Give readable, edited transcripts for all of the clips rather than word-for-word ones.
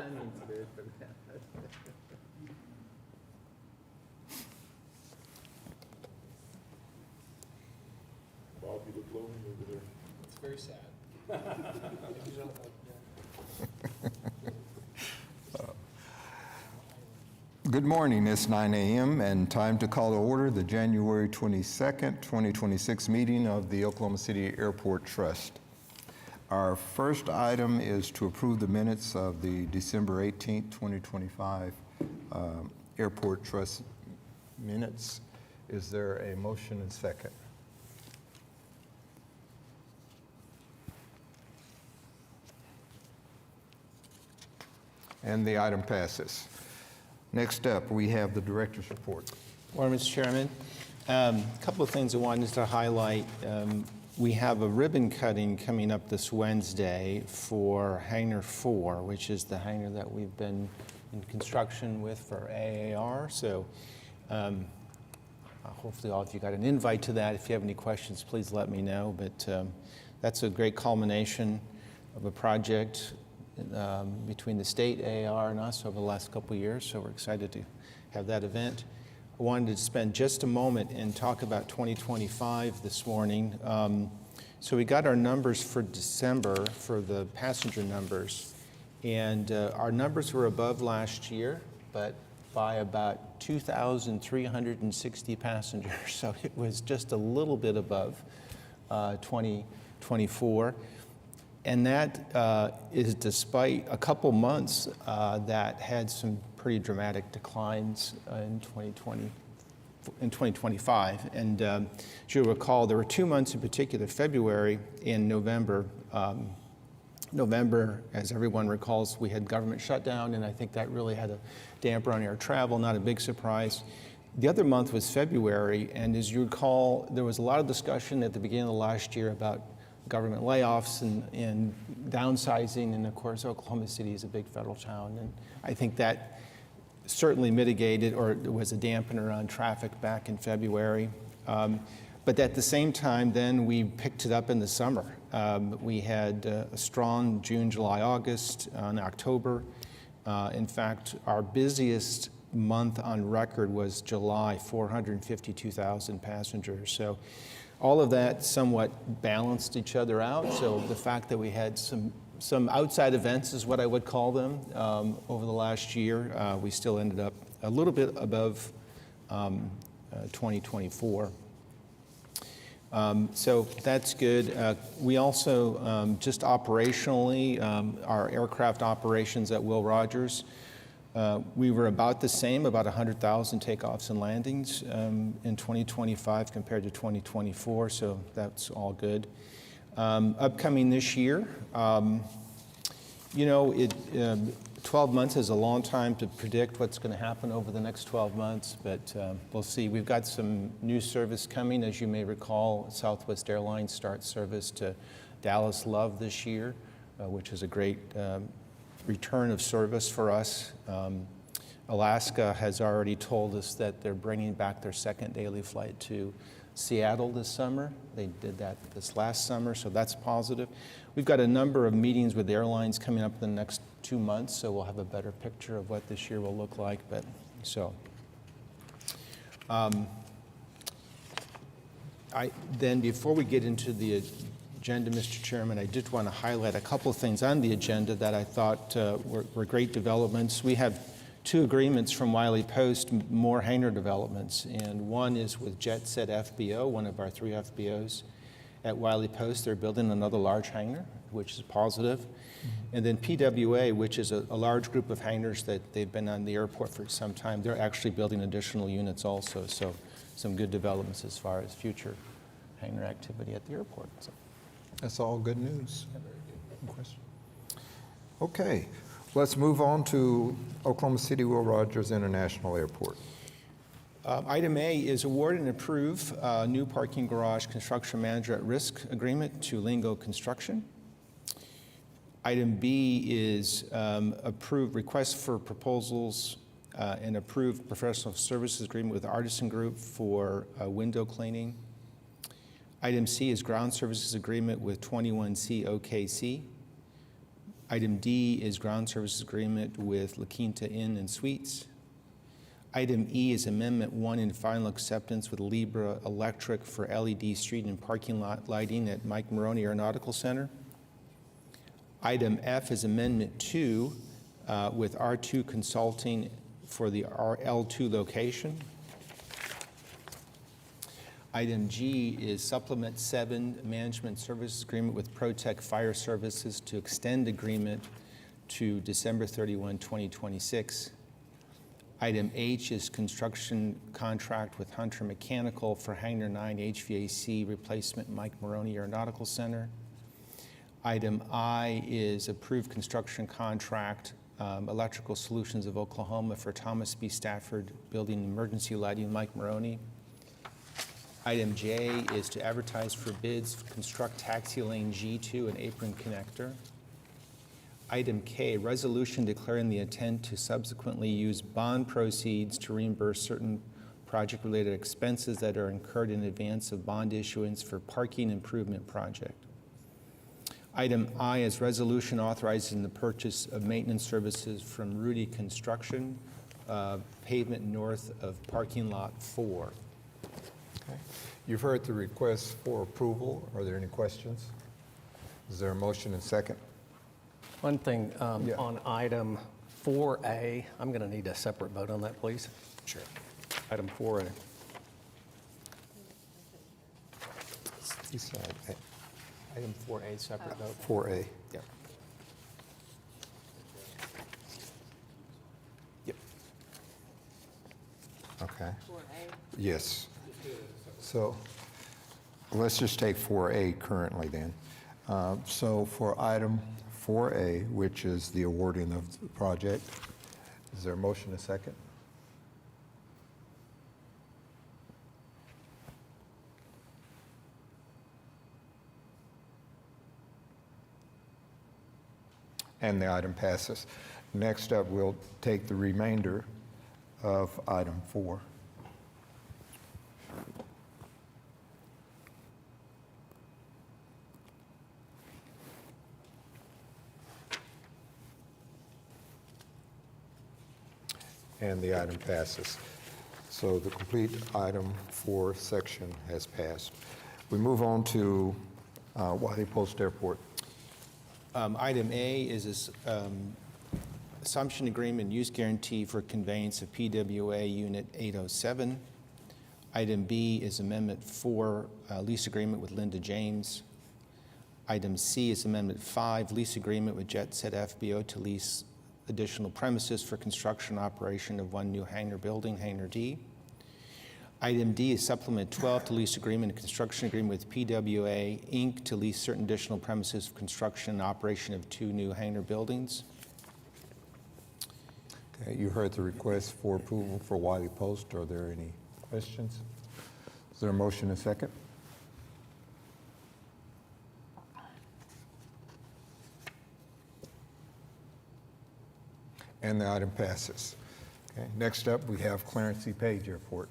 Timing's good for that. Bob, you look lonely over there. It's very sad. Good morning. It's 9 a.m. and time to call to order the January 22nd, 2026 meeting of the Oklahoma City Airport Trust. Our first item is to approve the minutes of the December 18th, 2025 Airport Trust minutes. Is there a motion and second? And the item passes. Next up, we have the director's report. Morning, Mr. Chairman. A couple of things I wanted to highlight. We have a ribbon cutting coming up this Wednesday for Hangar 4, which is the hangar that we've been in construction with for AAR. So hopefully all of you got an invite to that. If you have any questions, please let me know. But that's a great culmination of a project between the state, AAR, and us over the last couple of years, so we're excited to have that event. I wanted to spend just a moment and talk about 2025 this morning. So we got our numbers for December for the passenger numbers, and our numbers were above last year, but by about 2,360 passengers, so it was just a little bit above 2024. And that is despite a couple months that had some pretty dramatic declines in 2025. And as you'll recall, there were 2 months in particular, February and November. November, as everyone recalls, we had government shutdown, and I think that really had a damper on air travel, not a big surprise. The other month was February, and as you recall, there was a lot of discussion at the beginning of last year about government layoffs and downsizing, and of course Oklahoma City is a big federal town, and I think that certainly mitigated or was a dampener on traffic back in February. But at the same time, then we picked it up in the summer. We had a strong June, July, August, and October. In fact, our busiest month on record was July, 452,000 passengers. So all of that somewhat balanced each other out. So the fact that we had some outside events is what I would call them over the last year, we still ended up a little bit above 2024. So that's good. We also, just operationally, our aircraft operations at Will Rogers, we were about the same, about 100,000 takeoffs and landings in 2025 compared to 2024, so that's all good. Upcoming this year, 12 months is a long time to predict what's going to happen over the next 12 months, but we'll see. We've got some new service coming. As you may recall, Southwest Airlines starts service to Dallas Love this year, which is a great return of service for us. Alaska has already told us that they're bringing back their second daily flight to Seattle this summer. They did that this last summer, so that's positive. We've got a number of meetings with airlines coming up in the next 2 months, so we'll have a better picture of what this year will look like. But so, then before we get into the agenda, Mr. Chairman, I did want to highlight a couple of things on the agenda that I thought were great developments. We have 2 agreements from Wiley Post, more hangar developments, and one is with Jet Set FBO, one of our 3 FBOs at Wiley Post. They're building another large hangar, which is positive. And then PWA, which is a large group of hangars that they've been on the airport for some time, they're actually building additional units also, so some good developments as far as future hangar activity at the airport. So. That's all good news. Question? Okay, let's move on to Oklahoma City Will Rogers International Airport. Item A is award and approve new parking garage construction manager at risk agreement to Lingo Construction. Item B is approve request for proposals and approve professional services agreement with Artisan Group for window cleaning. Item C is ground services agreement with 21C OKC. Item D is ground services agreement with La Quinta Inn and Suites. Item E is Amendment 1 and final acceptance with Libra Electric for LED street and parking lot lighting at Mike Maroney Aeronautical Center. Item F is Amendment 2 with R2 Consulting for the L2 location. Item G is Supplement 7 Management Services Agreement with ProTech Fire Services to extend agreement to December 31, 2026. Item H is construction contract with Hunter Mechanical for Hangar 9 HVAC replacement Mike Maroney Aeronautical Center. Item I is approved construction contract, Electrical Solutions of Oklahoma for Thomas B. Stafford Building Emergency Lighting Mike Maroney. Item J is to advertise for bids, construct taxi lane G2 and apron connector. Item K, resolution declaring the intent to subsequently use bond proceeds to reimburse certain project-related expenses that are incurred in advance of bond issuance for parking improvement project. Item I is resolution authorizing the purchase of maintenance services from Rudy Construction, pavement north of parking lot 4. Okay. You've heard the request for approval. Are there any questions? Is there a motion and second? One thing, Yeah. on item 4A, I'm going to need a separate vote on that, please. Sure. Item 4A. Decide. Item 4A, separate vote. 4A. Yep. Yep. Okay. Yes. So let's just take 4A currently then. So for item 4A, which is the awarding of the project, is there a motion and a second? And the item passes. Next up, we'll take the remainder of item 4. And the item passes. So the complete item 4 section has passed. We move on to Wiley Post Airport. Item A is this assumption agreement use guarantee for conveyance of PWA Unit 807. Item B is Amendment 4, lease agreement with Linda James. Item C is Amendment 5, lease agreement with Jet Set FBO to lease additional premises for construction operation of one new hangar building, Hangar D. Item D is Supplement 12 to lease agreement and construction agreement with PWA Inc. to lease certain additional premises for construction and operation of 2 new hangar buildings. Okay, you heard the request for approval for Wiley Post. Are there any questions? Is there a motion and second? And the item passes. Okay, next up, we have Clarence C. Page Airport.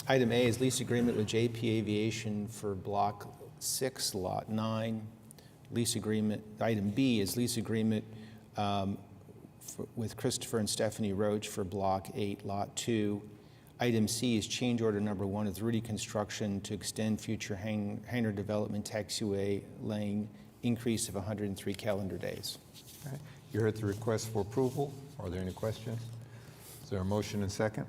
Item A is lease agreement with JP Aviation for Block 6, Lot 9. Lease agreement. Item B is lease agreement with Christopher and Stephanie Roach for Block 8, Lot 2. Item C is change order number 1 with Rudy Construction to extend future hangar development taxiway lane increase of 103 calendar days. Okay. You heard the request for approval. Are there any questions? Is there a motion and second?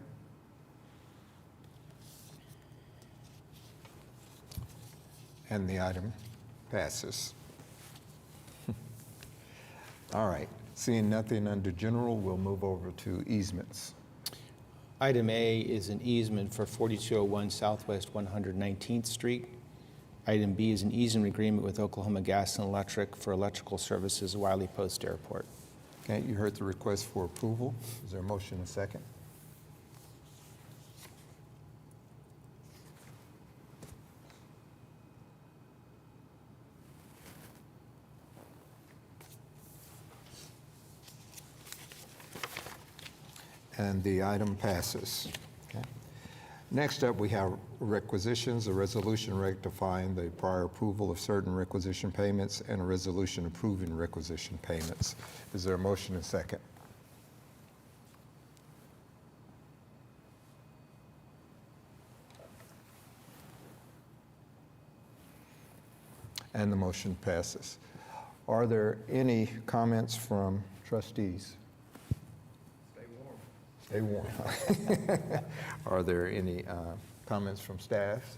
And the item passes. All right. Seeing nothing under general, we'll move over to easements. Item A is an easement for 4201 Southwest 119th Street. Item B is an easement agreement with Oklahoma Gas and Electric for electrical services, Wiley Post Airport. Okay, you heard the request for approval. Is there a motion and second? And the item passes. Okay. Next up, we have requisitions, a resolution rectifying the prior approval of certain requisition payments and a resolution approving requisition payments. Is there a motion and second? And the motion passes. Are there any comments from trustees? Stay warm. Are there any comments from staff?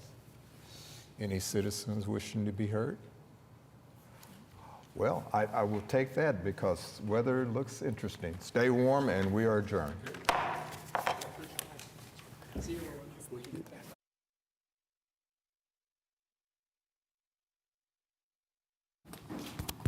Any citizens wishing to be heard? Well, I will take that because weather looks interesting. Stay warm, and we are adjourned. See you.